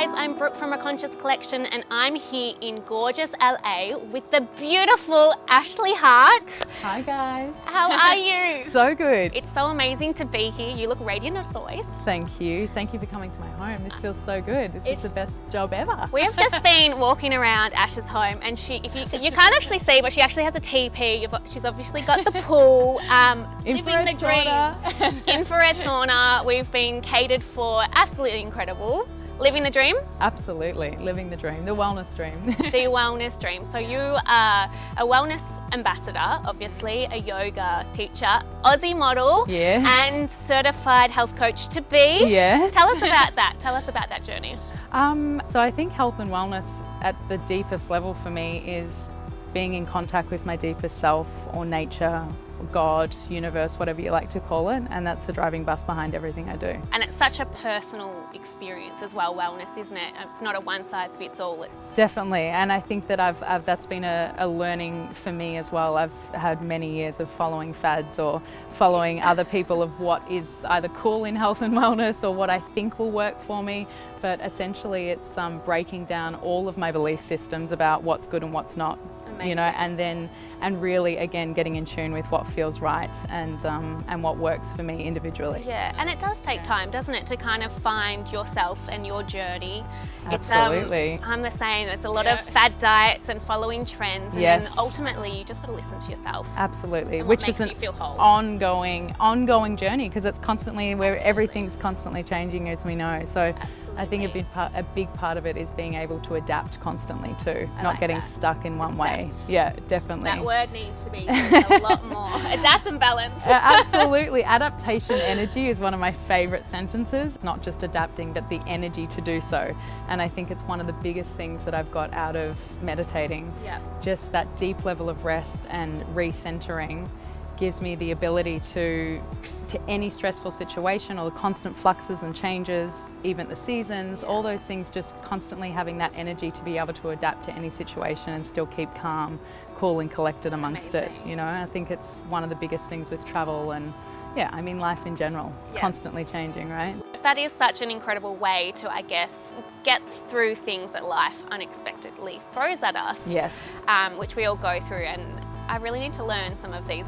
guys, I'm Brooke from A Conscious Collection and I'm here in gorgeous LA with the beautiful Ashley Hart. Hi guys. How are you? So good. It's so amazing to be here. You look radiant as always. Thank you. Thank you for coming to my home. This feels so good. This is the best job ever. We've just been walking around Ash's home and if you can't actually see, but she actually has a teepee. She's obviously got the pool. Infrared living the dream. Infrared sauna. We've been catered for. Absolutely incredible. Living the dream? Absolutely. Living the dream. The wellness dream. The wellness dream. So you are a wellness ambassador, obviously, a yoga teacher, Aussie model, yes, and certified health coach to be. Yes. Tell us about that. Tell us about that journey. So I think health and wellness at the deepest level for me is being in contact with my deepest self, or nature, or God, universe, whatever you like to call it, and that's the driving bus behind everything I do. And it's such a personal experience as well, wellness, isn't it? It's not a one size fits all. Definitely, and I think that that's been a learning for me as well. I've had many years of following fads or following other people of what is either cool in health and wellness or what I think will work for me, but essentially it's breaking down all of my belief systems about what's good and what's not. Amazing. You know, and really again getting in tune with what feels right and what works for me individually. Yeah, and it does take time, doesn't it, to kind of find yourself and your journey. Absolutely. I'm the same. There's a lot of fad diets and following trends, and yes, then ultimately you just got to listen to yourself. Absolutely, and which makes is you feel whole. ongoing journey, because it's constantly where everything's constantly changing, as we know. So Absolutely. I think a big part of it is being able to adapt constantly too, I not like getting that. stuck in one way. Adapt. Yeah, definitely. That word needs to be used a lot more. Adapt and balance. Absolutely. Adaptation energy is one of my favourite sentences. Not just adapting, but the energy to do so. And I think it's one of the biggest things that I've got out of meditating. Yeah. Just that deep level of rest and recentering gives me the ability to any stressful situation, or the constant fluxes and changes, even the seasons, all those things, just constantly having that energy to be able to adapt to any situation and still keep calm, cool and collected amongst Amazing. it. You know, I think it's one of the biggest things with travel and life in general. It's constantly changing, right? That is such an incredible way to, I guess, get through things that life unexpectedly throws at us. Yes. Which we all go through, and I really need to learn some of these,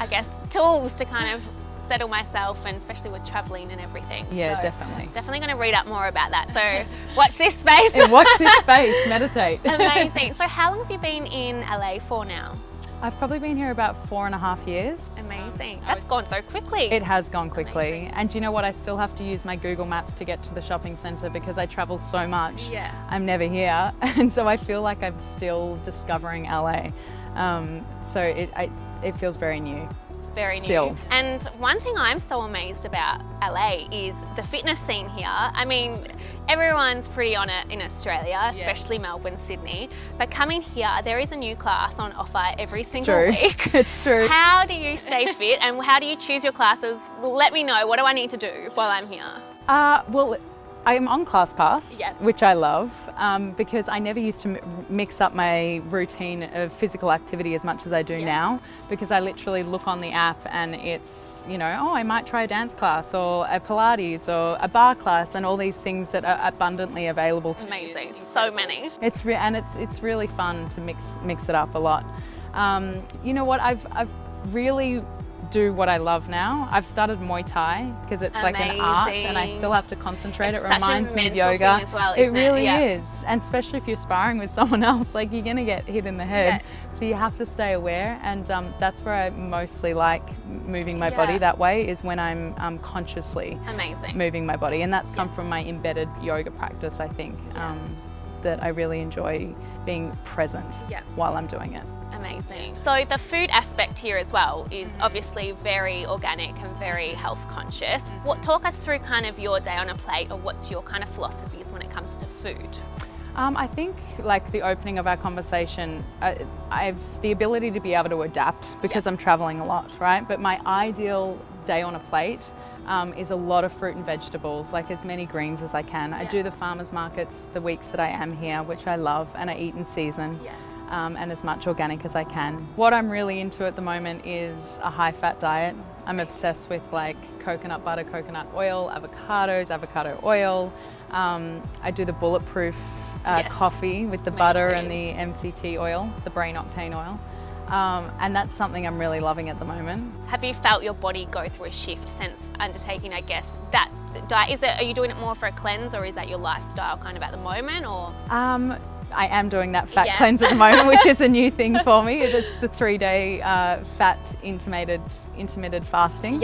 I guess, tools to kind of settle myself, and especially with traveling and everything. Yeah, so definitely. Definitely going to read up more about that. So watch this space. And watch this space, meditate. Amazing. So how long have you been in LA for now? I've probably been here about 4.5 years. Amazing. That's gone so quickly. It has gone quickly. Amazing. And do you know what? I still have to use my Google Maps to get to the shopping centre because I travel so much. Yeah. I'm never here. And so I feel like I'm still discovering LA. So it feels very new. Very new. Still. And one thing I'm so amazed about LA is the fitness scene here. I mean, everyone's pretty on it in Australia, especially Melbourne, Sydney. But coming here, there is a new class on offer every single week. It's true. How do you stay fit, and how do you choose your classes? Well, let me know. What do I need to do while I'm here? Well, I'm on ClassPass, which I love, because I never used to mix up my routine of physical activity as much as I do now, because I literally look on the app and it's, you know, oh, I might try a dance class or a Pilates or a bar class, and all these things that are abundantly available to me. Amazing, so many. It's really fun to mix it up a lot. You know what, I've really do what I love now. I've started Muay Thai because it's like an art, and I still have to concentrate. It reminds me of yoga. As well, it really is, and especially if you're sparring with someone else, like you're gonna get hit in the head. So you have to stay aware, and that's where I mostly like moving my body that way, is when I'm consciously moving my body, and that's come from my embedded yoga practice, I think, that I really enjoy being present while I'm doing it. Amazing. So the food aspect here as well is obviously very organic and very health conscious. Talk us through kind of your day on a plate, or what's your kind of philosophies when it comes to food? I think, like the opening of our conversation, I've the ability to be able to adapt because I'm traveling a lot, right? But my ideal day on a plate is a lot of fruit and vegetables, like as many greens as I can. I do the farmers markets the weeks that I am here, which I love, and I eat in season. And as much organic as I can. What I'm really into at the moment is a high fat diet. I'm obsessed with like coconut butter, coconut oil, avocados, avocado oil, I do the bulletproof coffee with the butter and the MCT oil, the brain octane oil. And that's something I'm really loving at the moment. Have you felt your body go through a shift since undertaking, I guess, that diet? Are you doing it more for a cleanse, or is that your lifestyle kind of at the moment, or? I am doing that fat cleanse at the moment, which is a new thing for me. It's the 3-day fat intermittent fasting.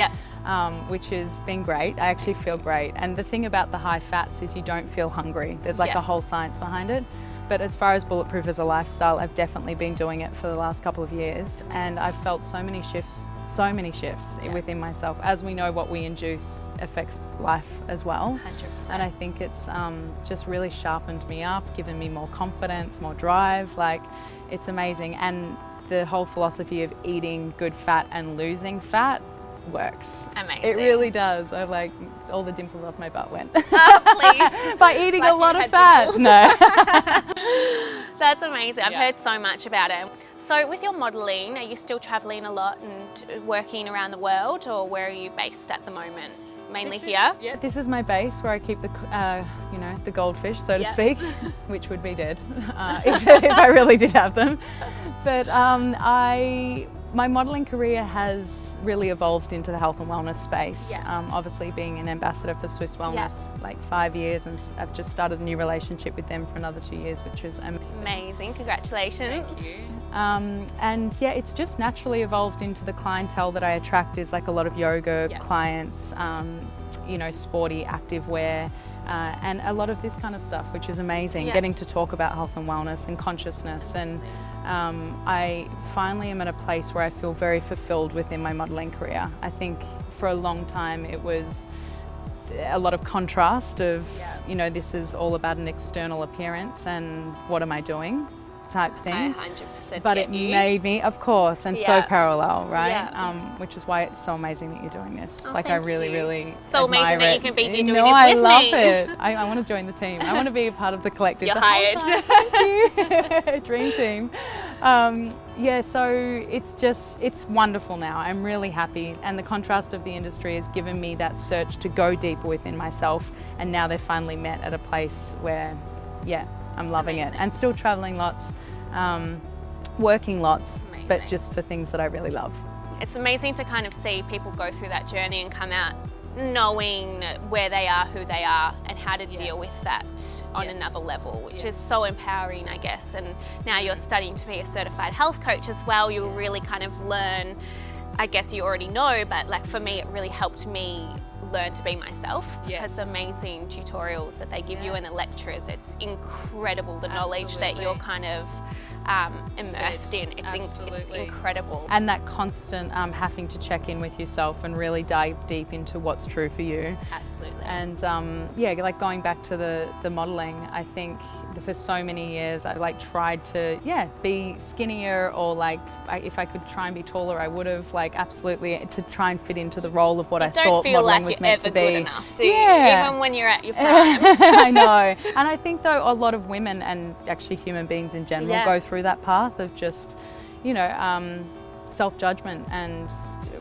Which has been great. I actually feel great. And the thing about the high fats is you don't feel hungry. There's like a whole science behind it. But as far as bulletproof as a lifestyle, I've definitely been doing it for the last couple of years, and I've felt so many shifts within myself. As we know, what we induce affects life as well. 100%. And I think it's just really sharpened me up, given me more confidence, more drive. Like, it's amazing. And the whole philosophy of eating good fat and losing fat works. Amazing. It really does. I like all the dimples off my butt went. Oh, please. By eating a lot of fat. Dimples. No. That's amazing. I've heard so much about it. So with your modelling, are you still travelling a lot and working around the world, or where are you based at the moment? Mainly here? Yeah, this is my base where I keep the, the goldfish, so to speak, which would be dead if I really did have them. But my modelling career has really evolved into the health and wellness space. Obviously being an ambassador for Swiss Wellness like 5 years, and I've just started a new relationship with them for another 2 years, which is amazing. Amazing, congratulations. Thank you. And yeah, it's just naturally evolved into the clientele that I attract is like a lot of yoga clients, sporty active wear, and a lot of this kind of stuff, which is amazing. Getting to talk about health and wellness and consciousness, and I finally am at a place where I feel very fulfilled within my modelling career. I think for a long time it was a lot of contrast of, this is all about an external appearance and what am I doing type thing. I 100% But it made me, of course, and so parallel, right? Which is why it's so amazing that you're doing this. I really so admire amazing that you can be here doing this with me. I love it. I want to join the team. I want to be a part of the collective. You're hired. Thank you. Dream team. So it's wonderful now. I'm really happy, and the contrast of the industry has given me that search to go deeper within myself, and now they've finally met at a place where, I'm loving it, and still traveling lots, working lots, but just for things that I really love. It's amazing to kind of see people go through that journey and come out knowing where they are, who they are, and how to deal with that on another level, which is so empowering, I guess. And now you're studying to be a certified health coach as well. You'll really kind of learn, I guess you already know, but like for me, it really helped me learn to be myself, because the amazing tutorials that they give you and the lecturers, it's incredible, the knowledge that you're kind of immersed in. It's incredible. And that constant having to check in with yourself and really dive deep into what's true for you. Absolutely. And like going back to the modelling, I think for so many years I tried to be skinnier, or if I could try and be taller I would have, absolutely, to try and fit into the role of what I thought modelling was meant to be. You don't feel like you're ever good enough, do you? Even when you're at your prime. I know. And I think though a lot of women, and actually human beings in general, go through that path of just self-judgment, and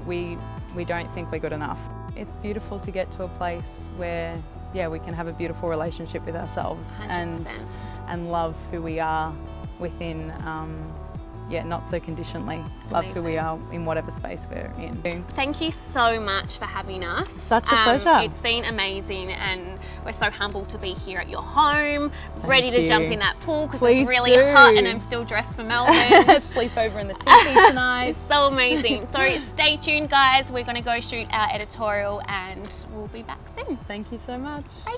we don't think we're good enough. It's beautiful to get to a place where we can have a beautiful relationship with ourselves 100%. and love who we are within, not so conditionally. Love who we are in whatever space we're in. Thank you so much for having us. Such a pleasure. It's been amazing, and we're so humbled to be here at your home, ready to jump in that pool because it's really hot and I'm still dressed for Melbourne. Sleep over in the teepee tonight. It's so amazing. So stay tuned, guys. We're going to go shoot our editorial and we'll be back soon. Thank you so much. Bye.